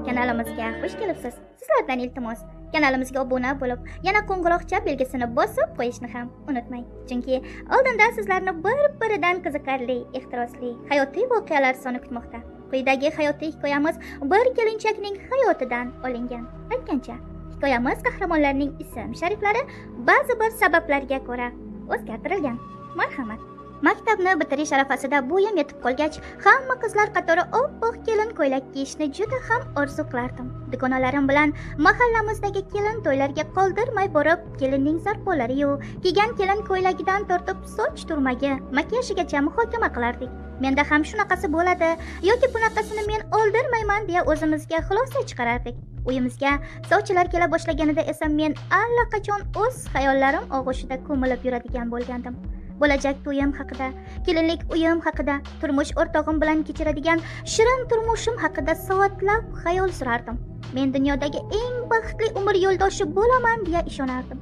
Kanalimizga xush kelibsiz. Sizlardan iltimos, kanalimizga obuna bo'lib, yana qo'ng'iroqcha belgisini bosib qo'yishni ham unutmang. Chunki oldinda sizlarni bir-biridan qiziqarli, ehtirosli, hayotiy voqealar soni kutmoqda. Quyidagi hayotiy hikoyamiz bir kelinchakning hayotidan olingan. Aytgancha, hikoyamiz qahramonlarining ism-shariflari ba'zi bir sabablarga ko'ra o'zgartirilgan. Marhamat. Maktabni bitirish arafasida bo'yim yetib qolgach, hamma qizlar qatori oppoq kelin ko'ylak kiyishni juda ham orzu qilardim. Dugonalarim bilan mahallamizdagi kelin to'ylarga qoldirmay borib, kelinning zarbolari-yu, kiygan kelin ko'ylagidan tortib soch turmagi, makiyajgacha muhokama qilardik. Menda ham shunaqasi bo'ladi yoki bunaqasini men oldirmayman deya o'zimizga xulosa chiqarardik. Uyimizga sovchilar kela boshlaganida esa men allaqachon o'z xayollarim og'ushida ko'milib yuradigan bo'lgandim. Bo'lajak to'yim haqida, kelinlik uyim haqida, turmush o'rtog'im bilan kechiradigan shirin turmushim haqida soatlab xayol surardim. Men dunyodagi eng baxtli umr yo'ldoshi bo'laman deya ishonardim.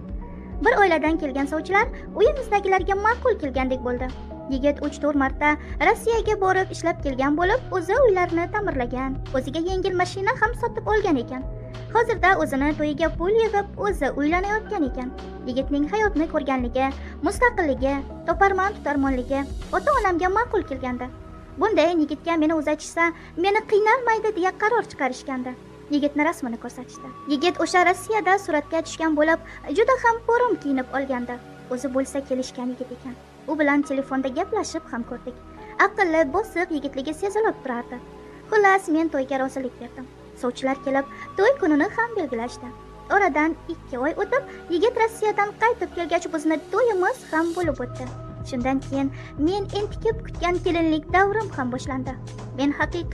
Bir oiladan kelgan sovchilar uyimizdagilarga ma'qul kelgandek bo'ldi. Yigit 3-4 marta Rossiyaga borib ishlab kelgan bo'lib, o'zi uylarni ta'mirlagan, o'ziga yengil mashina ham sotib olgan ekan. Hozirda o'zini to'yiga pul yig'ib, o'zi uylanayotgan ekan. Yigitning hayotni ko'rganligi, mustaqilligi, toparmon-tutarmonligi ota-onamga ma'qul kelgandi. Bunday yigitga meni uzatishsa, meni qiynalmaydi deya qaror chiqarishgandi. Yigitni rasmini ko'rsatishdi. Yigit o'sha Rossiyada suratga tushgan bo'lib, juda ham po'rim kiyinib olgandi. O'zi bo'lsa kelishgan yigit ekan. U bilan telefonda gaplashib ham ko'rdik. Aqlli, bosiq yigitligi sezilib turardi. Xullas, men to'yga rozilik berdim. Sovchilar kelib, to'y kunini ham belgilashdi. Oradan 2 oy o'tib, yigit Rossiyadan qaytib kelgach, bizni to'yimiz ham bo'lib o'tdi. Shundan keyin men entikib kutgan kelinlik davrim ham boshlandi. Men haqiqat